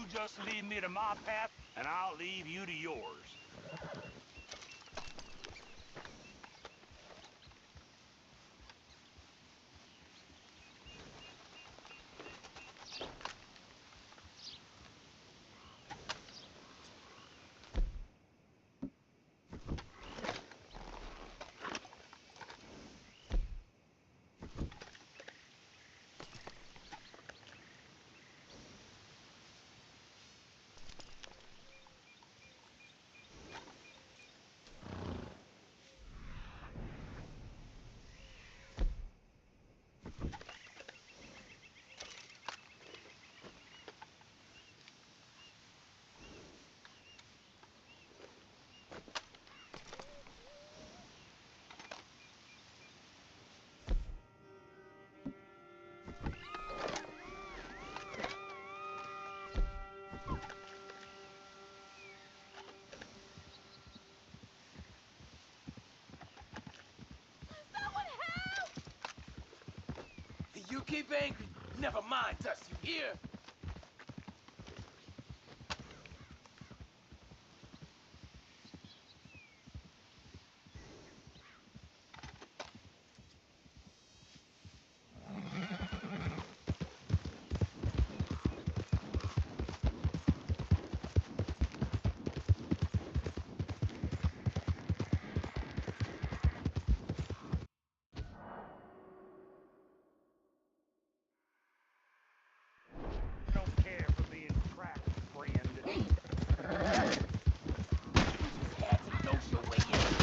just lead me to my path, and I'll leave you to yours. You keep angry, never mind us, you hear? Don't care for being cracked, friend. You just had to dose your way in.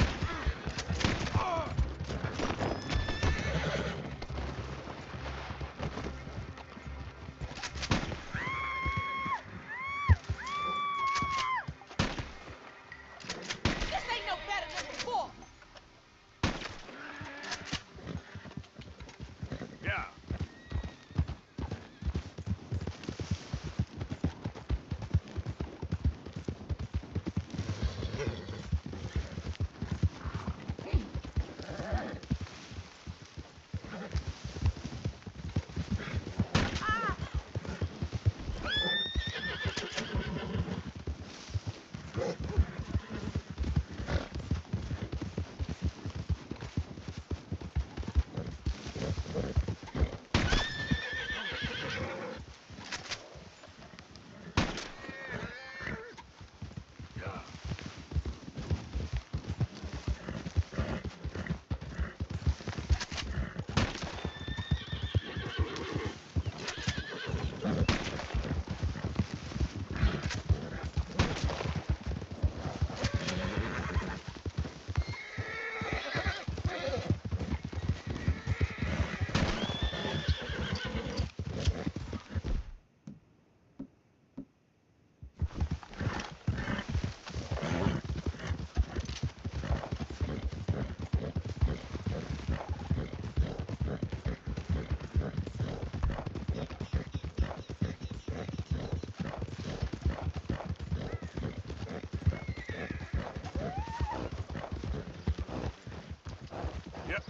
This ain't no better than before. Yeah. Yep.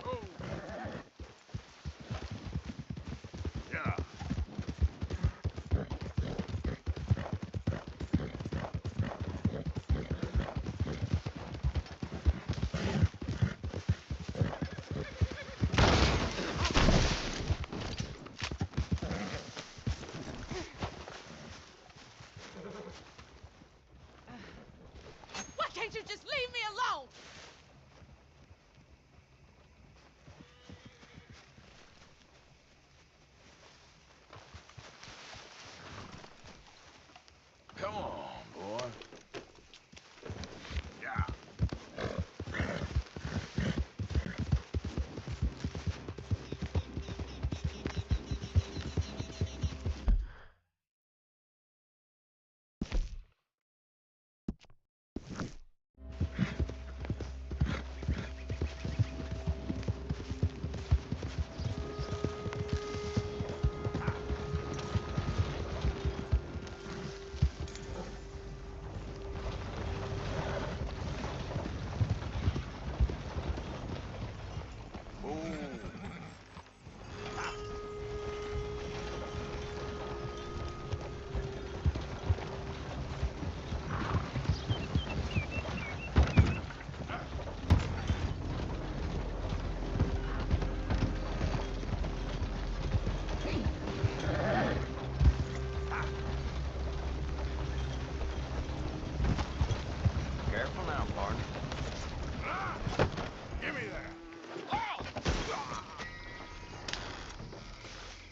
Oh. Yeah. Why can't you just leave me alone? Come on, boy. Yeah.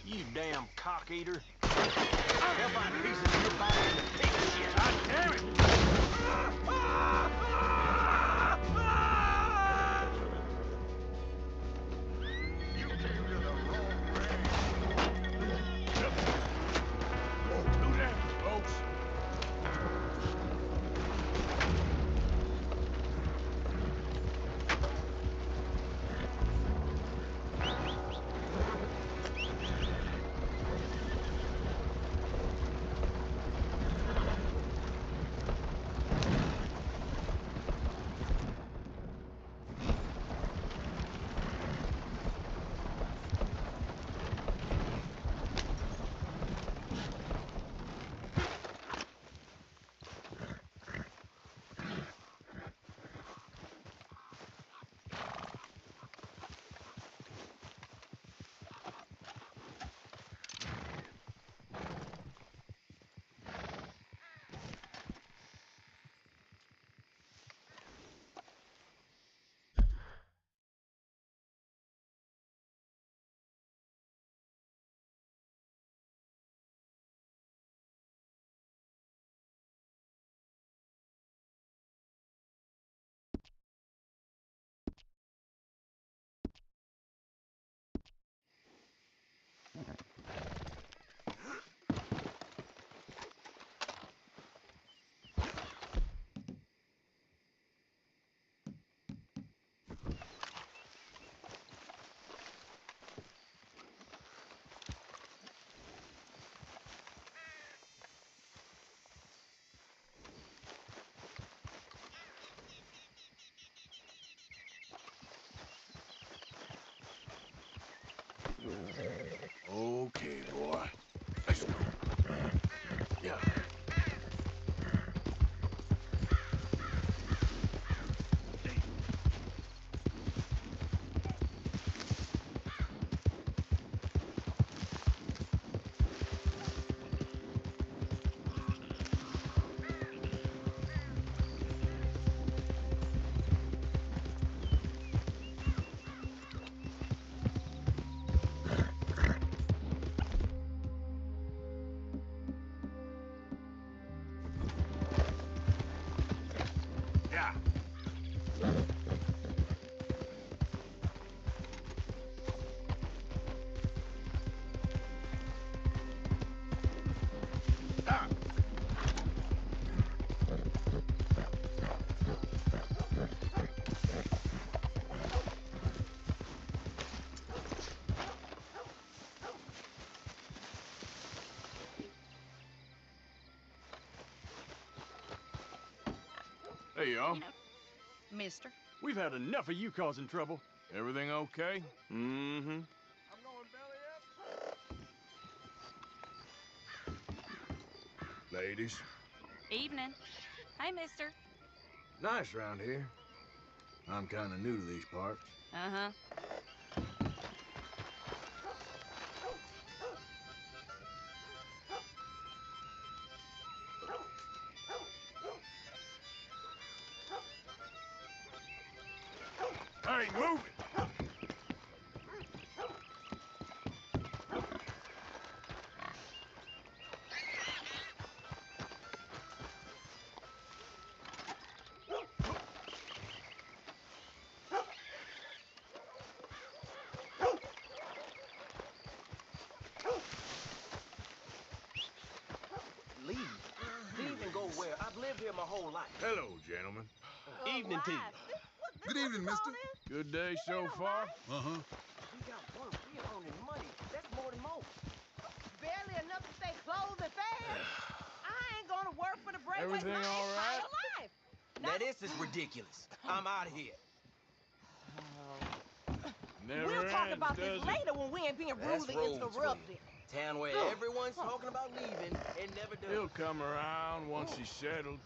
You damn cock eater. They'll find pieces of your body in the pig shit. God damn it! You came to the wrong grave. Too damn, folks. Okay, boy. Let's go. Yeah. Yeah. Ah. Hey, y'all. Mister. We've had enough of you causing trouble. Everything okay? Mm-hmm. I'm going belly up. Ladies. Evening. Hey, mister. Nice round here. I'm kind of new to these parts. Uh-huh. Hey, move it! Leave? Leave and go where? I've lived here my whole life. Hello, gentlemen. Evening to you. Good evening, mister. Good day so far? Uh-huh. We got work. We're earning money. That's more than most. Barely enough to stay clothed and fed. I ain't gonna work for the break Everything my all entire right? life. Now this is ridiculous. I'm out of here. Never We'll talk ends, about this does it? later when we ain't being That's rudely Rome's interrupted. way. Town where everyone's talking about leaving and never does. He'll come around once he's settled.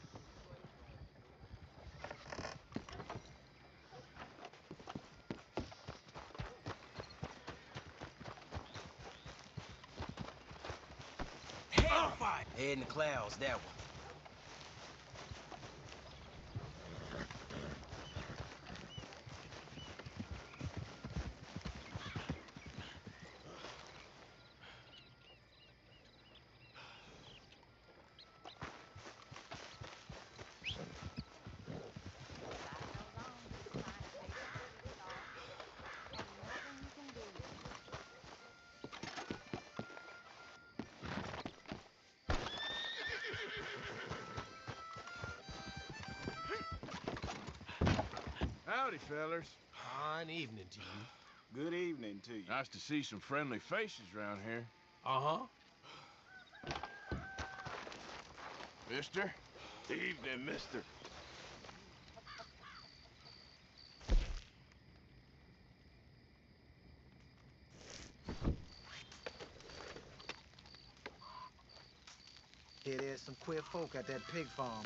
Hellfire! Head in the clouds, that one. Howdy, fellers. Fine evening to you. Good evening to you. Nice to see some friendly faces around here. Uh-huh. Mister? Evening, mister. Here there's some queer folk at that pig farm.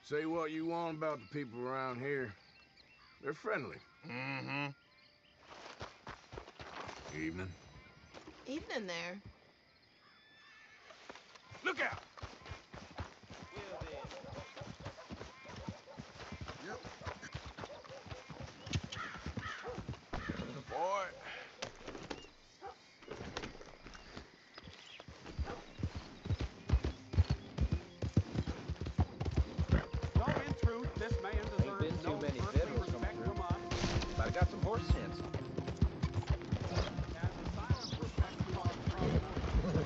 Say what you want about the people around here. They're friendly. Mm-hmm. Evening. Evening there. Look out! Boy. So in truth, this man deserves been too no many earthly fiddles come respect through. from us. But I got some horse sense. As a silent respect to our brother.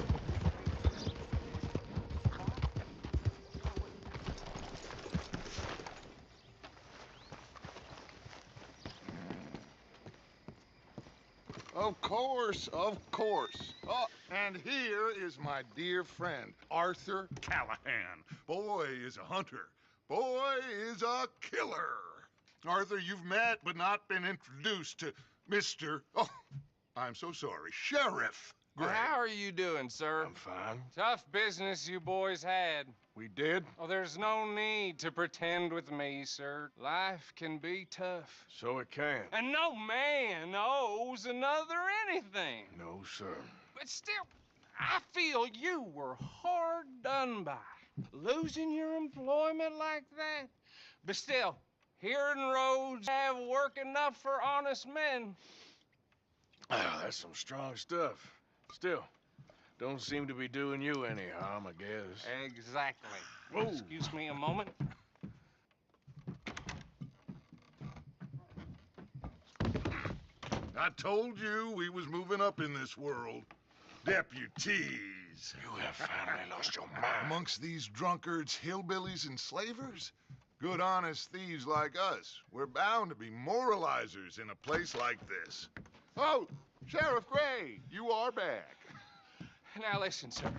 Of course, of course. Oh, and here is my dear friend, Arthur Callahan. Boy is a hunter. Boy is a killer. Arthur, you've met but not been introduced to Mr. Oh, I'm so sorry, Sheriff Gray. How are you doing, sir? I'm fine. Tough business you boys had. We did? Oh, there's no need to pretend with me, sir. Life can be tough. So it can. And no man owes another anything. No, sir. But still, I feel you were hard done by. Losing your employment like that. But still, here in Rhodes have work enough for honest men. Ah, that's some strong stuff. Still, don't seem to be doing you any harm, I guess. Exactly. Whoa. Excuse me a moment. I told you we was moving up in this world. Deputies. You have finally lost your mind. Amongst these drunkards, hillbillies, and slavers? Good honest thieves like us. We're bound to be moralizers in a place like this. Oh, Sheriff Gray, you are back. Now listen, sir.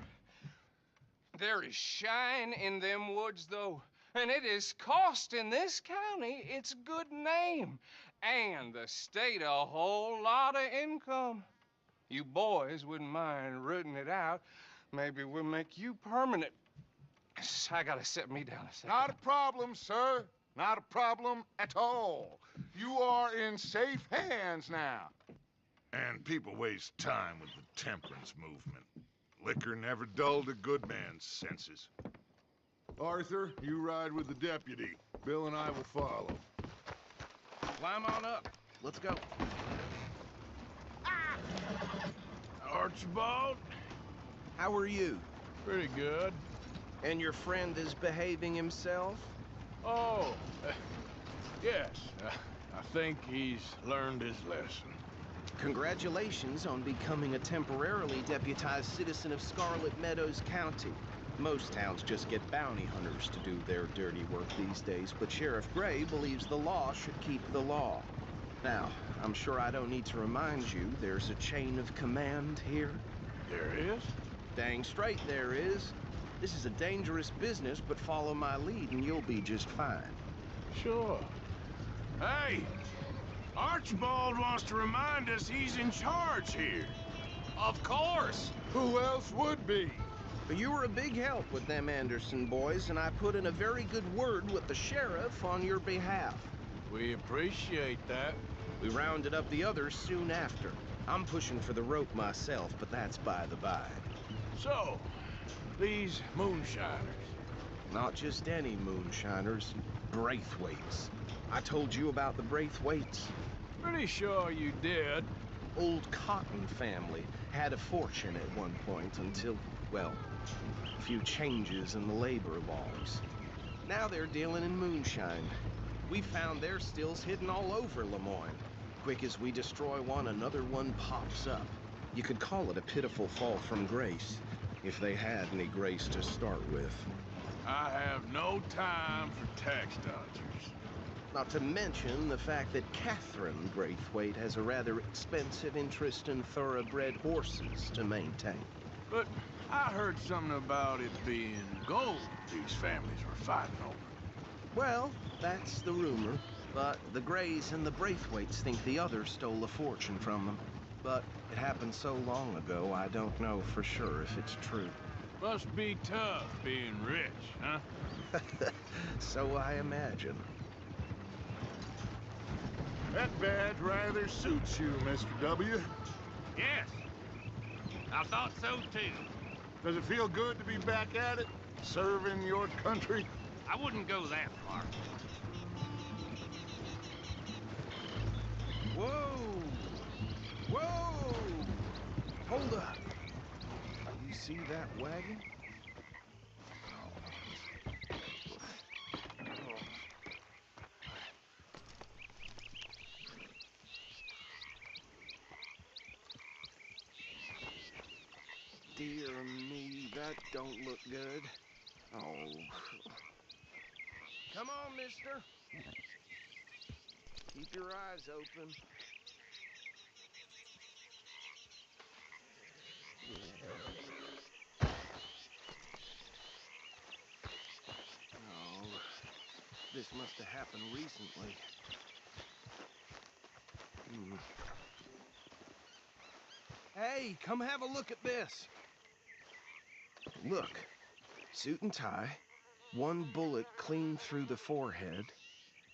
There is shine in them woods, though, and it is costing this county its good name and the state a whole lot of income. You boys wouldn't mind rooting it out. Maybe we'll make you permanent. I gotta sit me down a second. Not a problem, sir. Not a problem at all. You are in safe hands now. And people waste time with the temperance movement. Liquor never dulled a good man's senses. Arthur, you ride with the deputy. Bill and I will follow. Climb on up. Let's go. Archibald? How are you? Pretty good. And your friend is behaving himself? Oh, yes. I think he's learned his lesson. Congratulations on becoming a temporarily deputized citizen of Scarlet Meadows County. Most towns just get bounty hunters to do their dirty work these days, but Sheriff Gray believes the law should keep the law. Now, I'm sure I don't need to remind you there's a chain of command here. There is? Dang straight there is. This is a dangerous business, but follow my lead and you'll be just fine. Sure. Hey! Archibald wants to remind us he's in charge here. Of course. Who else would be? You were a big help with them Anderson boys, and I put in a very good word with the sheriff on your behalf. We appreciate that. We rounded up the others soon after. I'm pushing for the rope myself, but that's by the by. So, these moonshiners, Not just any moonshiners, Braithwaites. I told you about the Braithwaites? Pretty sure you did. Old Cotton family had a fortune at one point until, well, a few changes in the labor laws. Now they're dealing in moonshine. We found their stills hidden all over Lemoyne. Quick as we destroy one, another one pops up. You could call it a pitiful fall from grace, if they had any grace to start with. I have no time for tax dodgers. Not to mention the fact that Catherine Braithwaite has a rather expensive interest in thoroughbred horses to maintain. But I heard something about it being gold these families were fighting over. Well, that's the rumor. But the Grays and the Braithwaites think the others stole a fortune from them. But it happened so long ago, I don't know for sure if it's true. Must be tough being rich, huh? So I imagine. That badge rather suits you, Mr. W. Yes. I thought so, too. Does it feel good to be back at it? Serving your country? I wouldn't go that far. Whoa! Whoa! Hold up. You see that wagon? Dear me, that don't look good. Oh. Come on, mister. Keep your eyes open. Oh, this must have happened recently. Hey, come have a look at this. Look, suit and tie, one bullet clean through the forehead.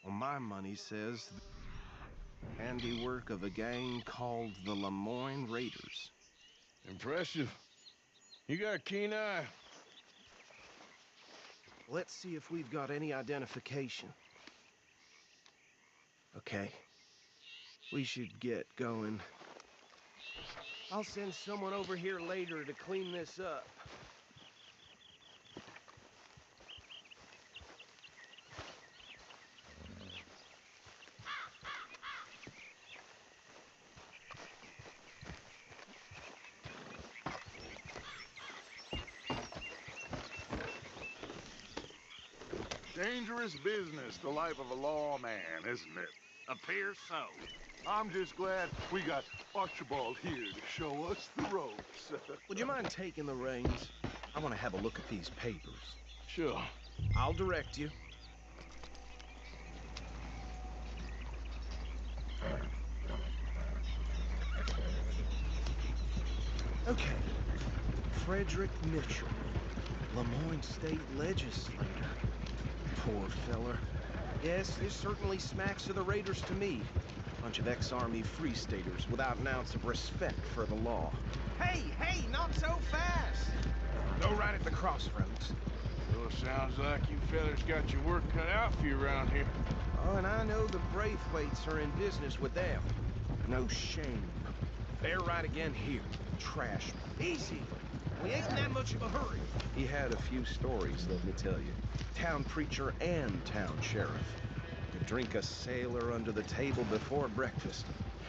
Well, my money says handiwork of a gang called the Lemoyne Raiders. Impressive. You got a keen eye. Let's see if we've got any identification. Okay. We should get going. I'll send someone over here later to clean this up. Dangerous business, the life of a lawman, isn't it? Appears so. I'm just glad we got Archibald here to show us the ropes. Would you mind taking the reins? I want to have a look at these papers. Sure. I'll direct you. Okay. Frederick Mitchell, Lemoyne State Legislator. Poor feller. Yes, this certainly smacks of the Raiders to me. Bunch of ex-Army Free Staters without an ounce of respect for the law. Hey, hey, not so fast! Go right at the crossroads. Sure sounds like you fellas got your work cut out for you around here. Oh, and I know the Braithwaites are in business with them. No shame. Bear right again here. Trash. Easy. We ain't in that much of a hurry. He had a few stories, let me tell you. Town preacher and town sheriff. Could drink a sailor under the table before breakfast.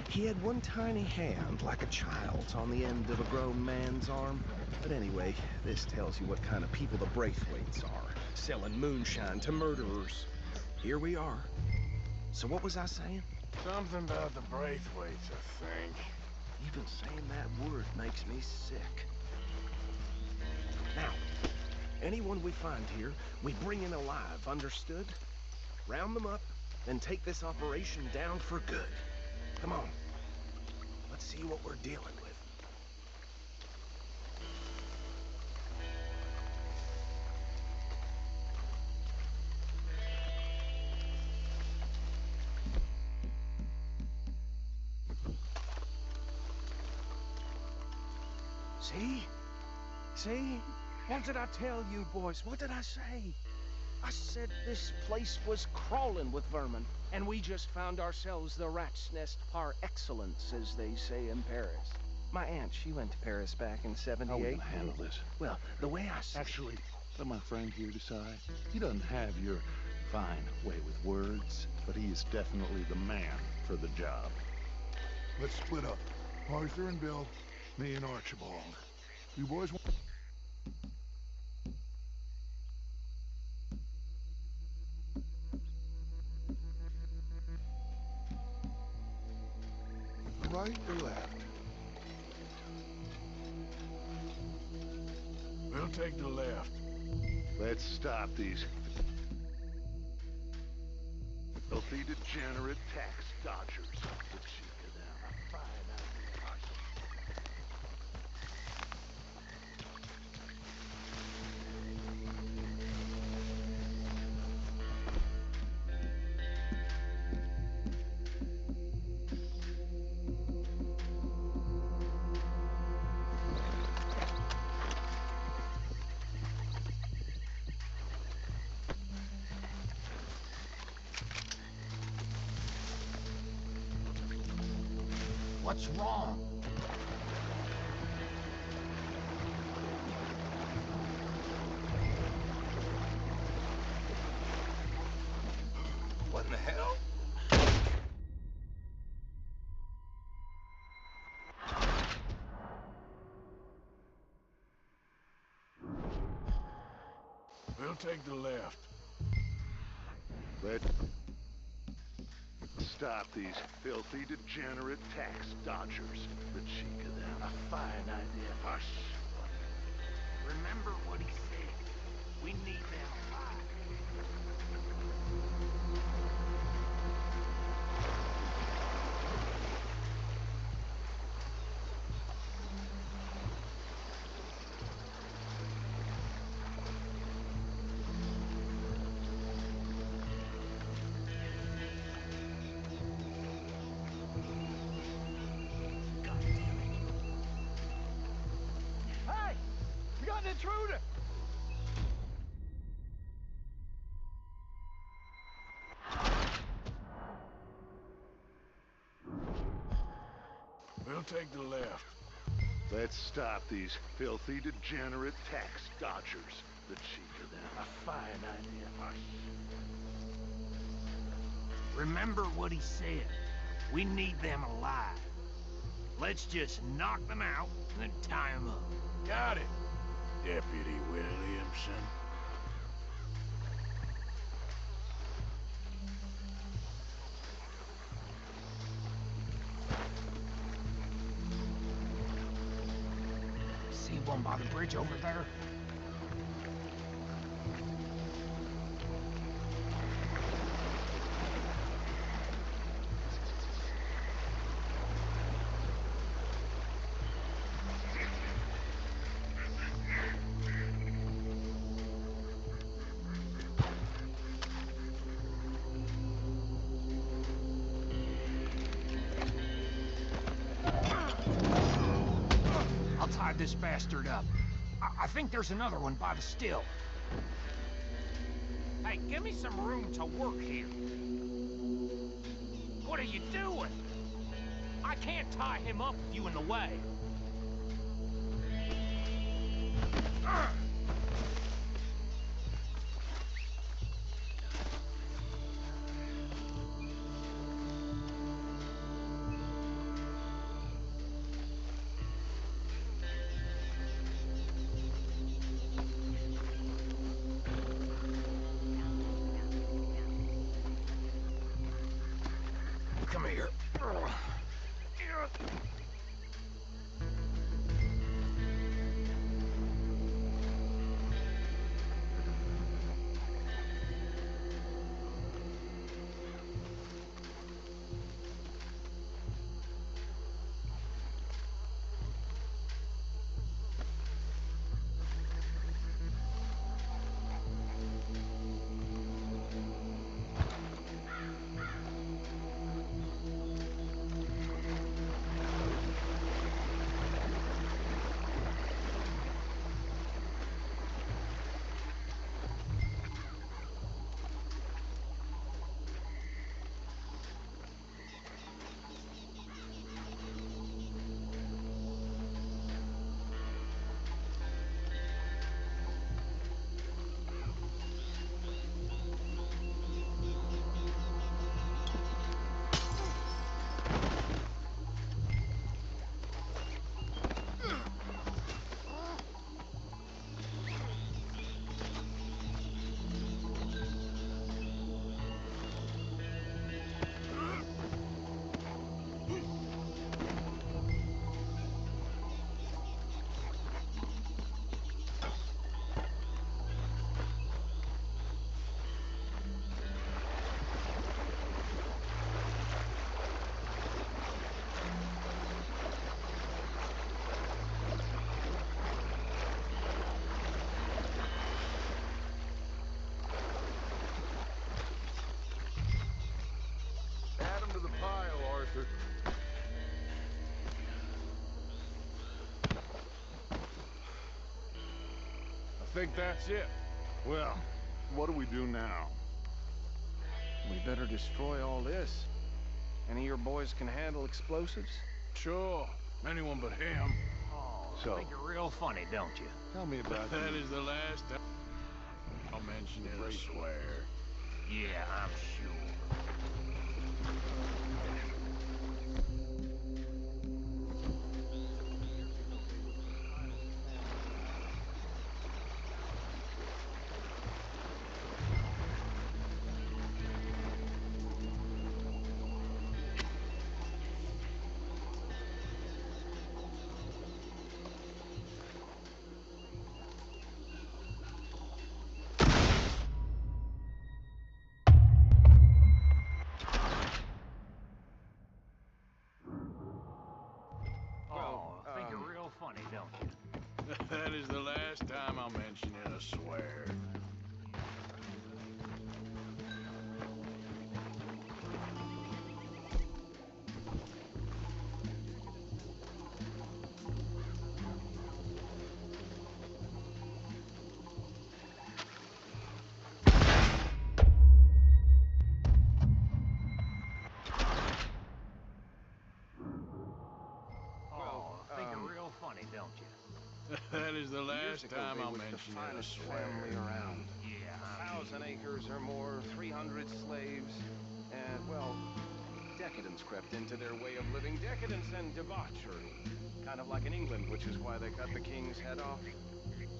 He had one tiny hand, like a child's, on the end of a grown man's arm. But anyway, this tells you what kind of people the Braithwaites are. Selling moonshine to murderers. Here we are. So what was I saying? Something about the Braithwaites, I think. Even saying that word makes me sick. Now, anyone we find here, we bring in alive, understood? Round them up, then take this operation down for good. Come on. Let's see what we're dealing with. See? See? What did I tell you, boys? What did I say? I said this place was crawling with vermin, and we just found ourselves the rat's nest par excellence, as they say in Paris. My aunt, she went to Paris back in '78. How are we gonna handle this? Well, the way I see Actually, let my friend here decide. He doesn't have your fine way with words, but he is definitely the man for the job. Let's split up. Arthur and Bill, me and Archibald. You boys want... Right or left? We'll take the left. Let's stop these filthy, degenerate tax dodgers. The cheek of them. A fine idea. What's wrong? What in the hell? We'll take the left. Let's stop these filthy, degenerate tax dodgers. The cheek of them. A fine idea. Hush. Remember what he said. We need them alive. Hey! We got an intruder! We'll take the left. Let's stop these filthy, degenerate tax dodgers. The cheek of them. A fine idea. Hush. Remember what he said. We need them alive. Let's just knock them out and then tie them up. Got it, Deputy Williamson. See one by the bridge over there? I'll tie this bastard up. I think there's another one by the still. Hey, give me some room to work here. What are you doing? I can't tie him up with you in the way. Come here. think that's it. Well, what do we do now? We better destroy all this. Any of your boys can handle explosives? Sure, anyone but him. Oh, So- think you're real funny, don't you? Tell me about That is the last time I'll mention it, I swear. Yeah, I'm sure. Think you're real funny, don't you? That is the last time I'll mention it, I swear. Think you're real funny, don't you? That is the Years last ago, time they I'll was mention the it, I finest swear. family around. Yeah, 1,000 acres or more, 300 slaves, and, well, decadence crept into their way of living. Decadence and debauchery. Kind of like in England, which is why they cut the king's head off.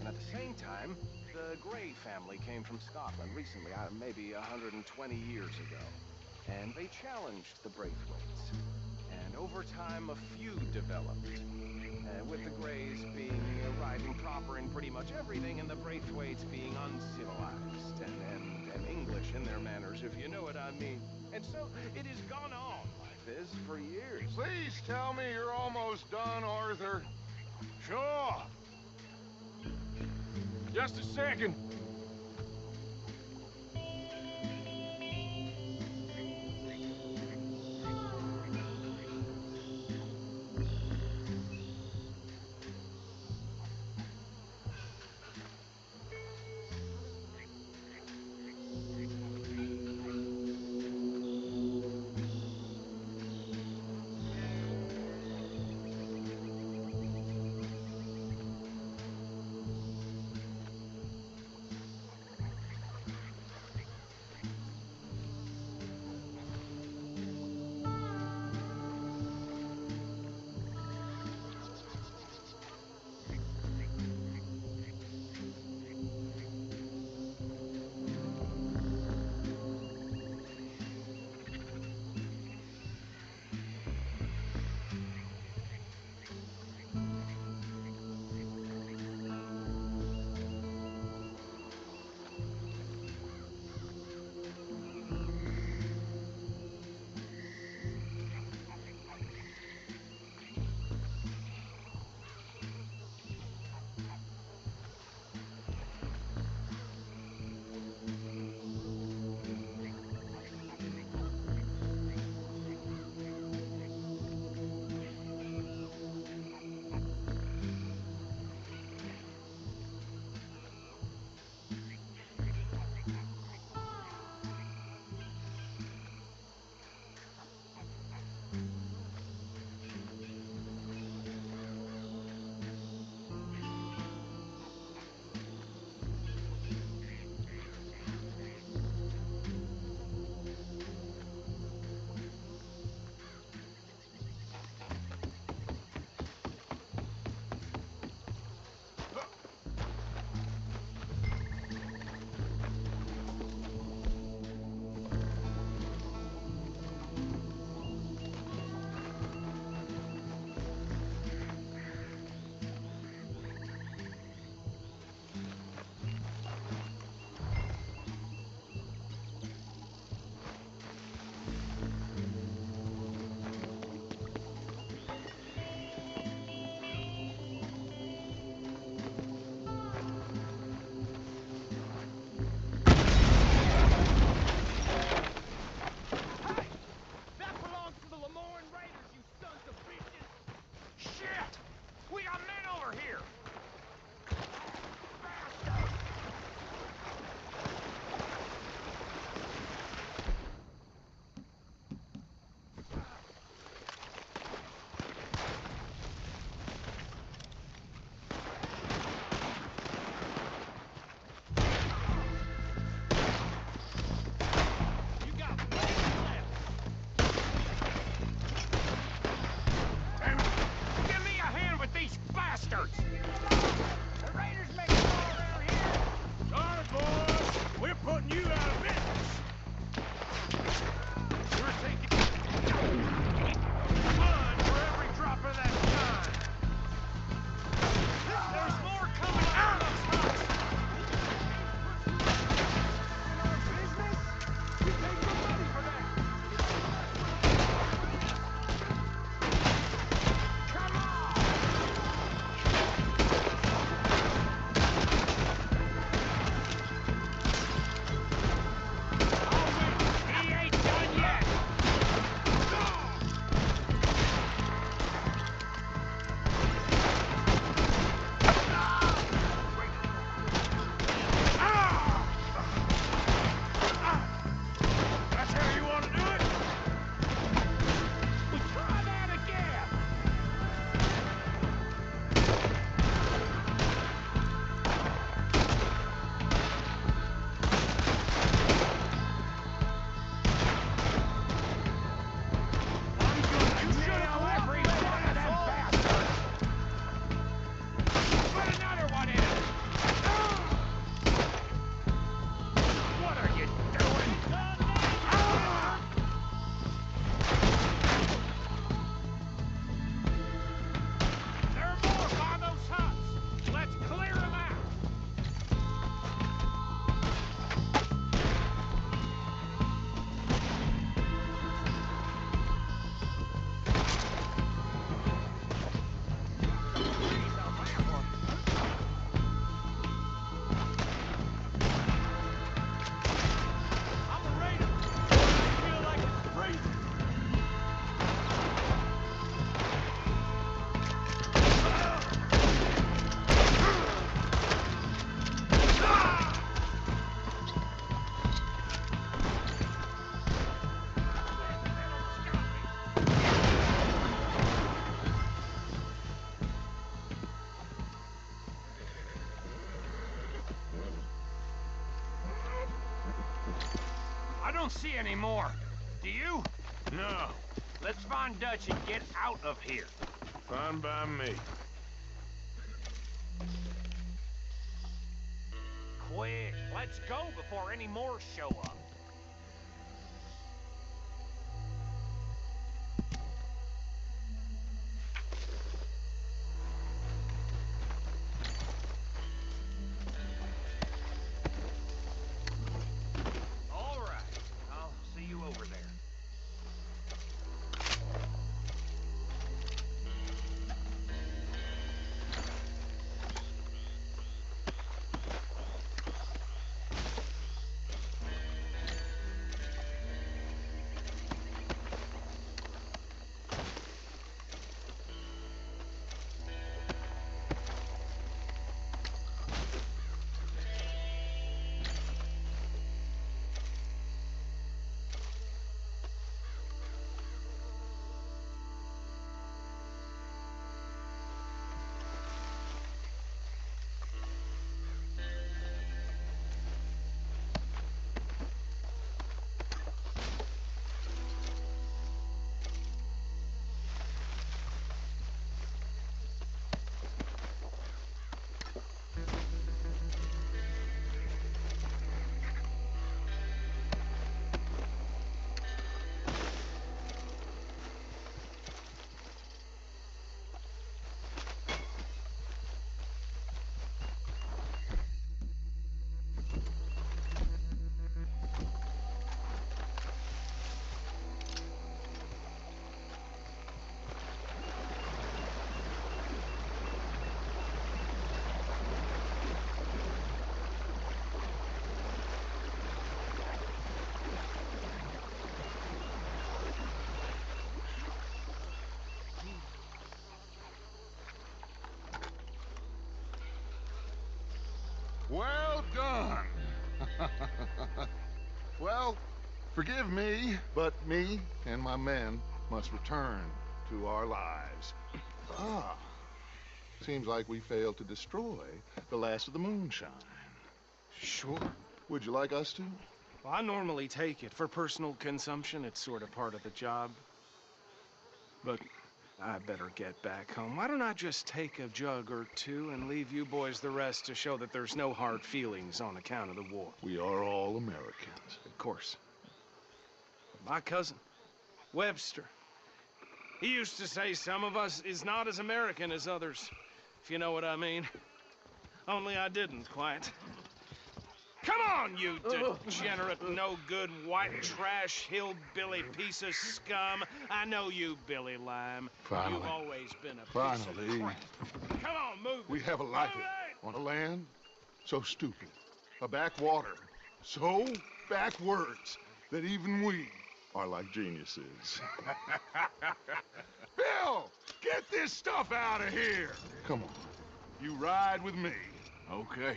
And at the same time, the Grey family came from Scotland recently, maybe 120 years ago. And they challenged the Braithwaites. And over time, a feud developed. With the Greys being right and proper in pretty much everything, and the Braithwaites being uncivilized and English in their manners, if you know what I mean. And so it has gone on like this for years. Please tell me you're almost done, Arthur. Sure. Just a second. don't see any more. Do you? No. Let's find Dutch and get out of here. Fine by me. Quick, let's go before any more show up. All right, I'll see you over there. Well done. Well, forgive me, but me and my men must return to our lives. Ah, seems like we failed to destroy the last of the moonshine. Sure. Would you like us to? Well, I normally take it for personal consumption. It's sort of part of the job. But I better get back home. Why don't I just take a jug or two and leave you boys the rest to show that there's no hard feelings on account of the war? We are all Americans. Of course. My cousin, Webster, he used to say some of us is not as American as others, if you know what I mean. Only I didn't quite. Come on, you degenerate, no-good, white trash, hillbilly piece of scum. I know you, Billy Lime. Finally. You've always been a piece Finally. of crap. Come on, move We it. have a life Move it! on a land so stupid, a backwater so backwards that even we are like geniuses. Bill, get this stuff out of here. Come on, you ride with me. Okay.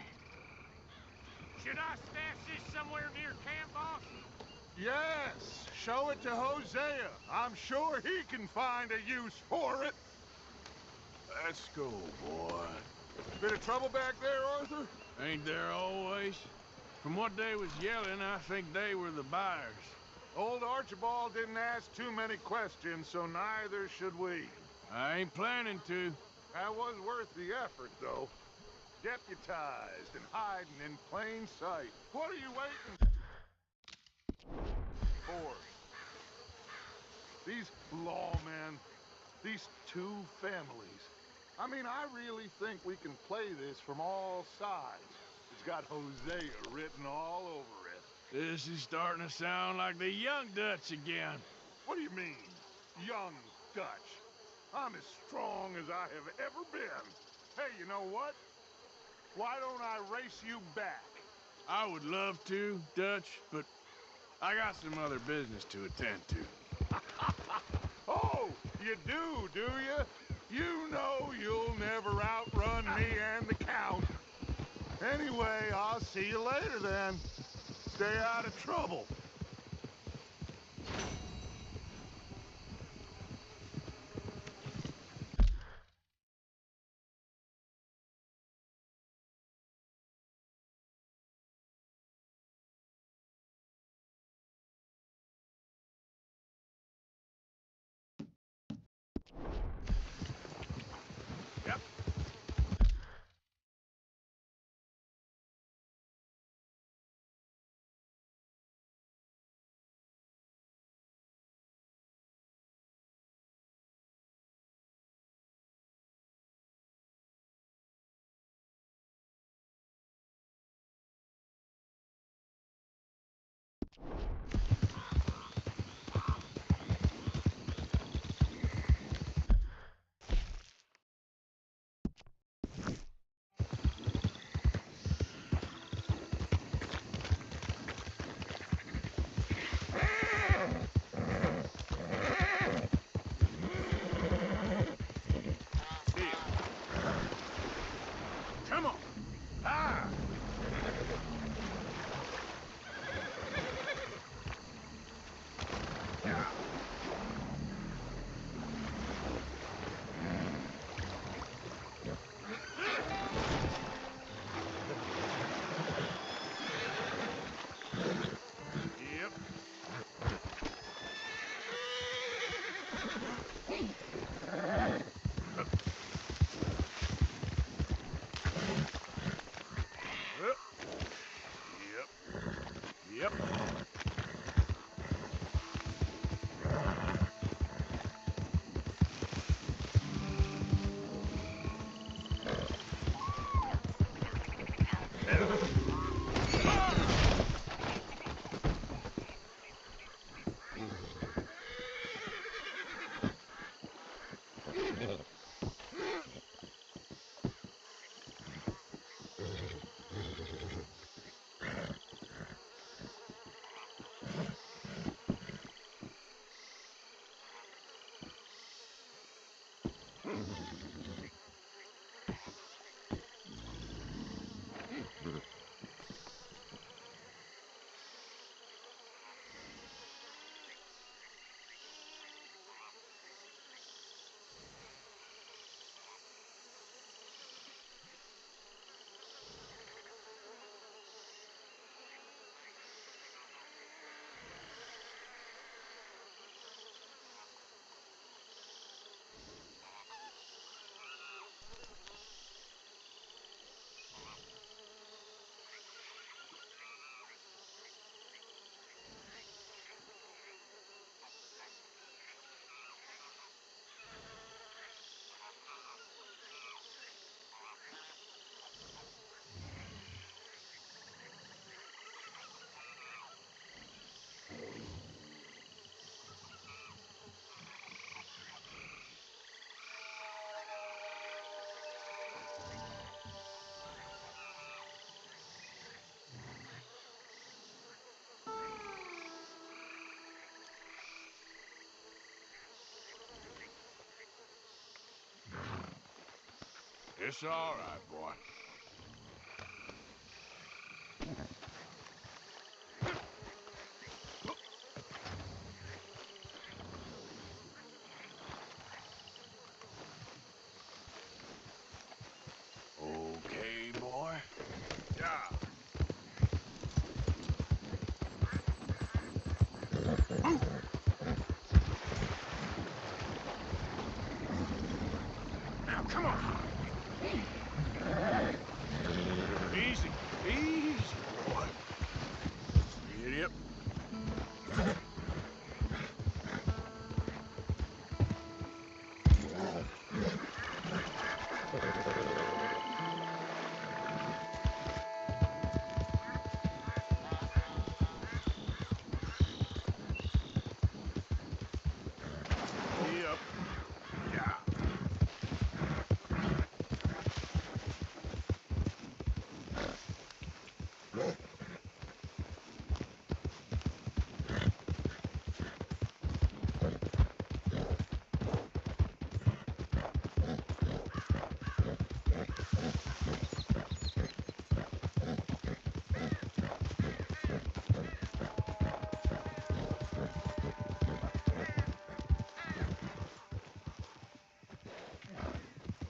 Should I stash this somewhere near camp, boss? Yes, show it to Hosea. I'm sure he can find a use for it. Let's go, boy. Bit of trouble back there, Arthur? Ain't there always? From what they was yelling, I think they were the buyers. Old Archibald didn't ask too many questions, so neither should we. I ain't planning to. That was worth the effort, though. Deputized and hiding in plain sight. What are you waiting for? These lawmen, these two families. I mean, I really think we can play this from all sides. It's got Hosea written all over it. This is starting to sound like the young Dutch again. What do you mean, young Dutch? I'm as strong as I have ever been. Hey, you know what? Why don't I race you back? I would love to, Dutch, but I got some other business to attend to. Oh, you do you? You know you'll never outrun me and the Count. Anyway, I'll see you later then. Stay out of trouble. It's all right, boy. Okay, boy. Yeah. Now, come on. Easy. Easy, boy. Idiot. Yep. Yeah.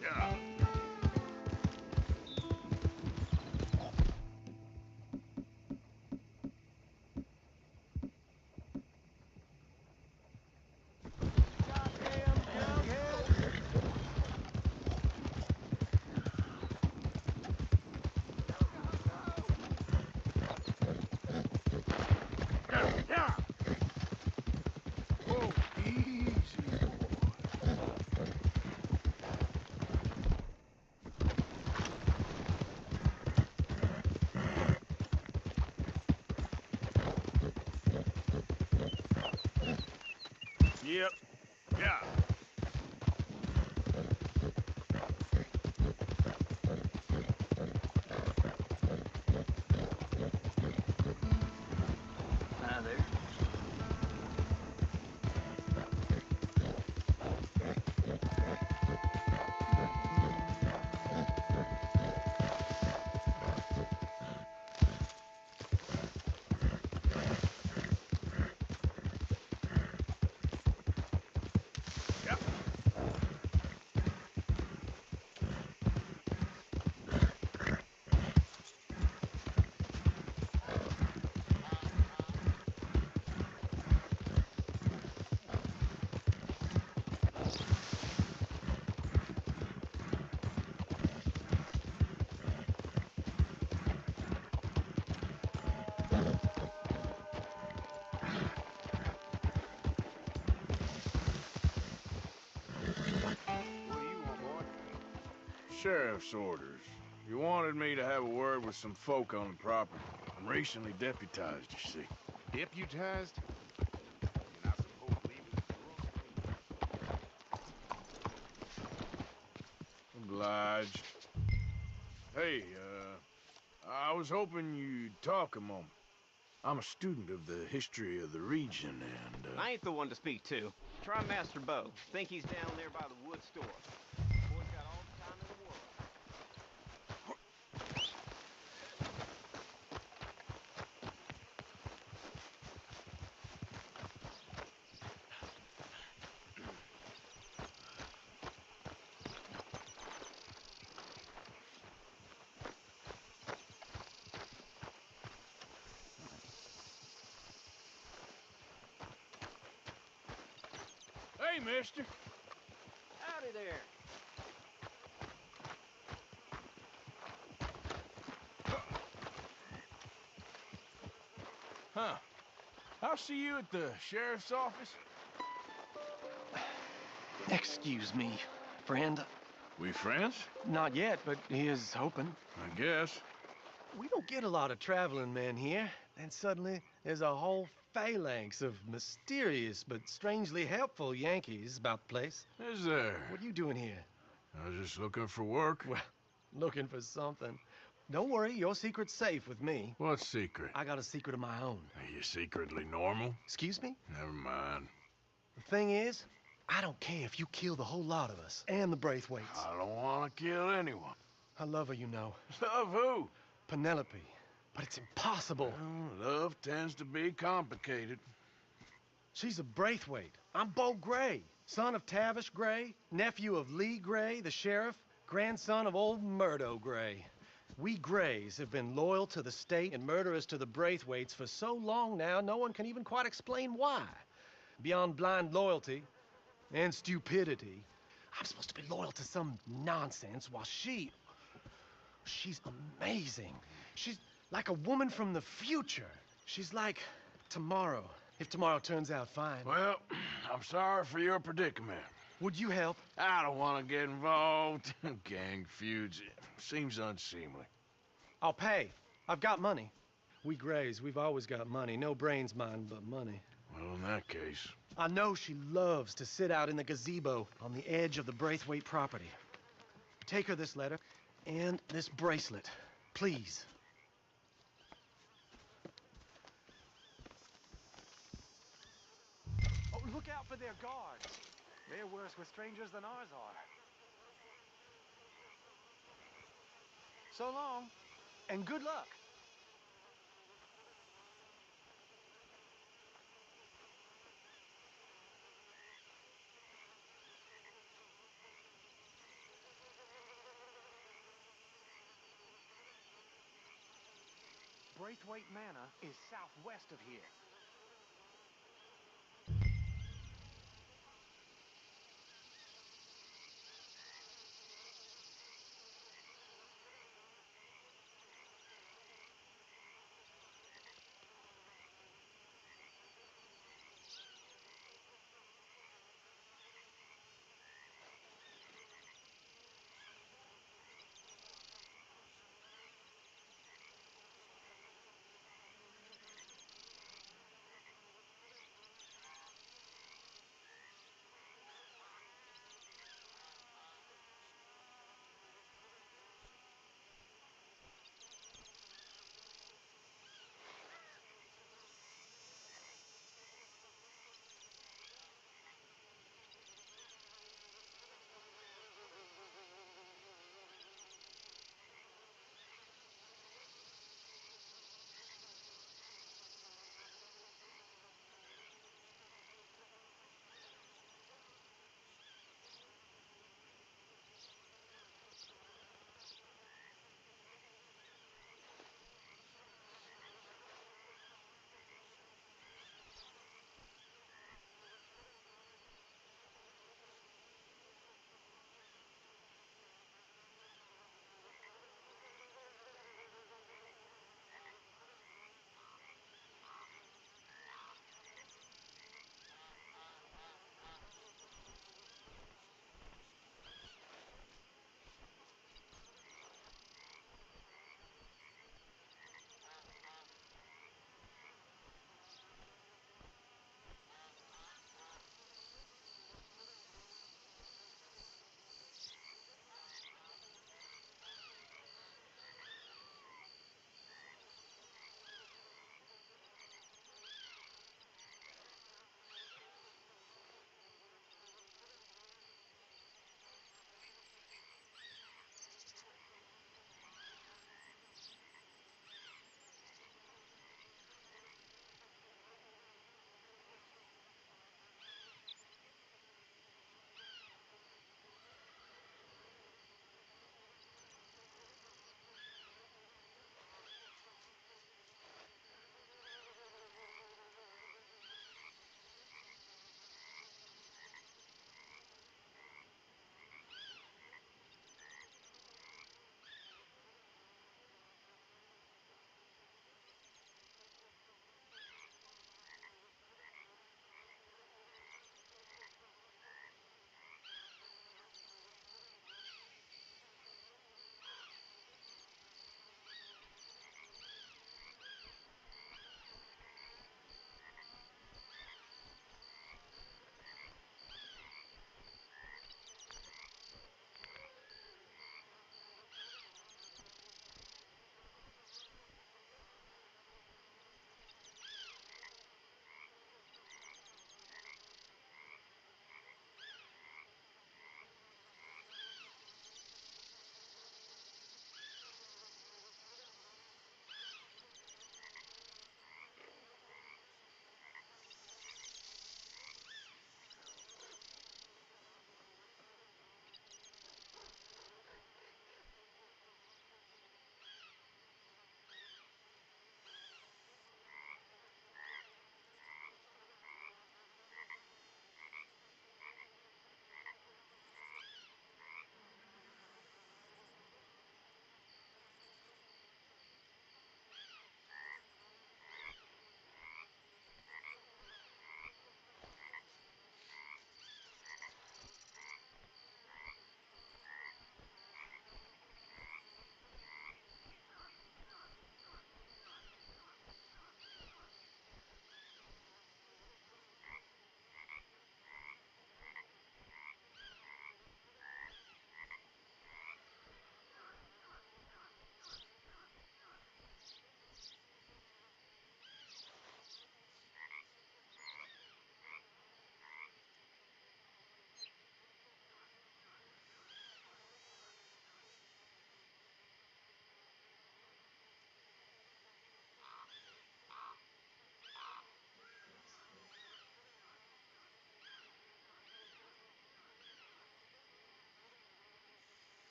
Yeah. Yeah. Oh, easy, boy. Yep. Yeah. Hi there. Yep. What do you want, boy? Sheriff's orders. You wanted me to have a word with some folk on the property. I'm recently deputized, you see. Deputized? You're not supposed to leave it. Obliged. Hey, I was hoping you'd talk a moment. I'm a student of the history of the region, and, I ain't the one to speak to. Try Master Bo. Think he's down there by the wood store. Boy's got all the time in the world. Hey, mister. Howdy there. Huh. I'll see you at the sheriff's office. Excuse me, friend. We friends? Not yet, but he is hoping. I guess. We don't get a lot of traveling men here, and suddenly there's a whole phalanx of mysterious but strangely helpful Yankees about the place. Is there? What are you doing here? I was just looking for work. Well, looking for something. Don't worry, your secret's safe with me. What secret? I got a secret of my own. Are you secretly normal? Excuse me? Never mind. The thing is, I don't care if you kill the whole lot of us and the Braithwaites. I don't want to kill anyone. I love her, you know. Love who? Penelope. But it's impossible. Well, love tends to be complicated. She's a Braithwaite. I'm Bo Gray, son of Tavish Gray, nephew of Lee Gray, the sheriff, grandson of old Murdo Gray. We Grays have been loyal to the state and murderers to the Braithwaites for so long now, no one can even quite explain why. Beyond blind loyalty and stupidity, I'm supposed to be loyal to some nonsense while she's amazing. She's like a woman from the future. She's like tomorrow, if tomorrow turns out fine. Well, I'm sorry for your predicament. Would you help? I don't want to get involved. Gang feuds seems unseemly. I'll pay. I've got money. We Grays, we've always got money. No brains, mind, but money. Well, in that case... I know she loves to sit out in the gazebo on the edge of the Braithwaite property. Take her this letter and this bracelet, please. Oh, look out for their guards. They're worse with strangers than ours are. So long, and good luck. Braithwaite Manor is southwest of here.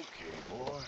Okay, boy.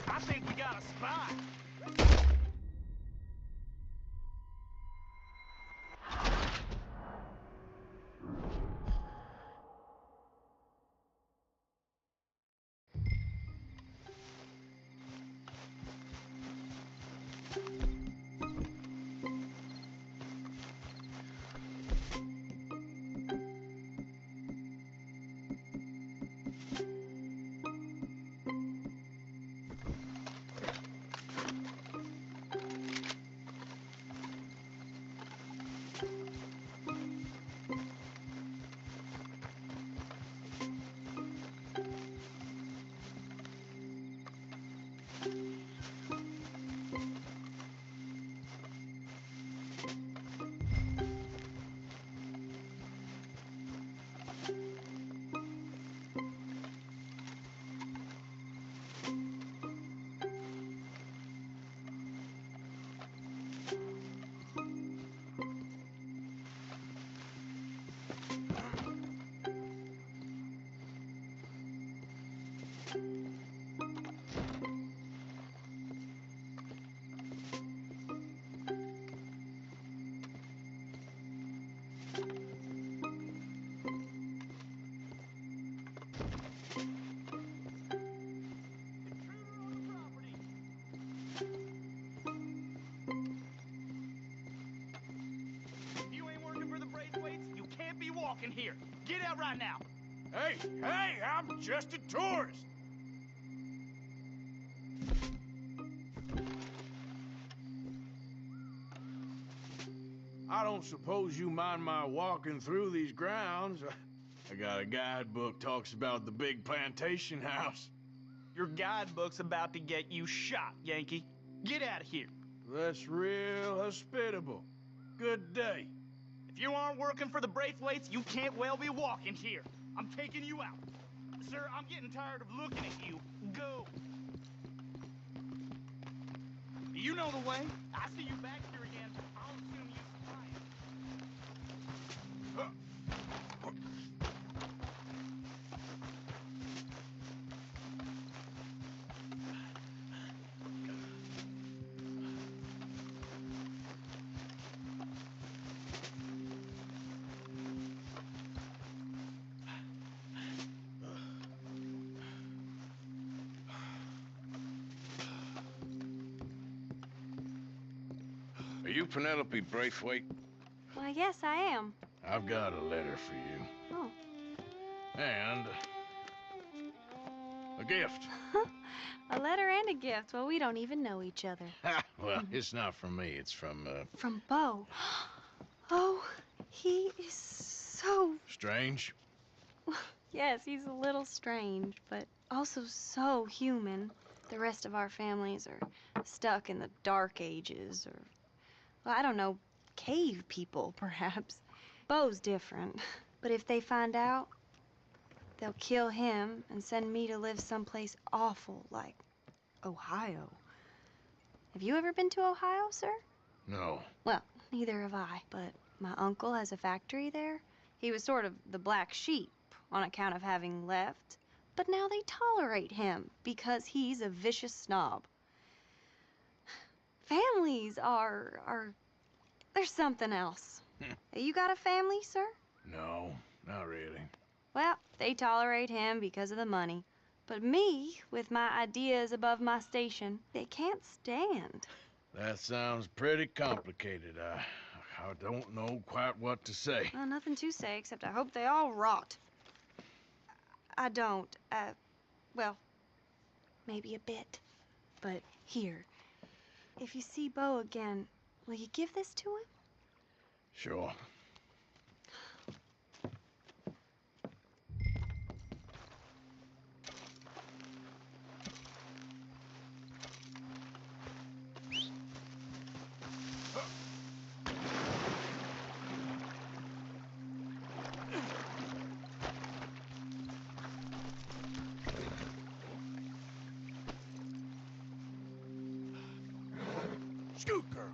I think we got a spy. Walking here. Get out right now. Hey, I'm just a tourist. I don't suppose you mind my walking through these grounds. I got a guidebook talks about the big plantation house. Your guidebook's about to get you shot, Yankee. Get out of here. That's real hospitable. Good day. If you aren't working for the Braithwaites, you can't well be walking here. I'm taking you out. Sir, I'm getting tired of looking at you. Go. You know the way. I see you back here again. I'll assume you spy. Are you Penelope Braithwaite? Why, yes, I am. I've got a letter for you. Oh. And a gift. A letter and a gift. Well, we don't even know each other. Well, it's not from me. It's from, From Bo. Oh, he is so... Strange? Yes, he's a little strange, but also so human. The rest of our families are stuck in the dark ages, or, well, I don't know, cave people, perhaps. Bo's different. But if they find out, they'll kill him and send me to live someplace awful like Ohio. Have you ever been to Ohio, sir? No. Well, neither have I, but my uncle has a factory there. He was sort of the black sheep on account of having left, but now they tolerate him because he's a vicious snob. Families there's something else. You got a family, sir? No, not really. Well, they tolerate him because of the money. But me, with my ideas above my station, they can't stand. That sounds pretty complicated. I don't know quite what to say. Well, nothing to say, except I hope they all rot. I don't. Well, maybe a bit. But here, if you see Bo again, will you give this to him? Sure. Scoot, girl.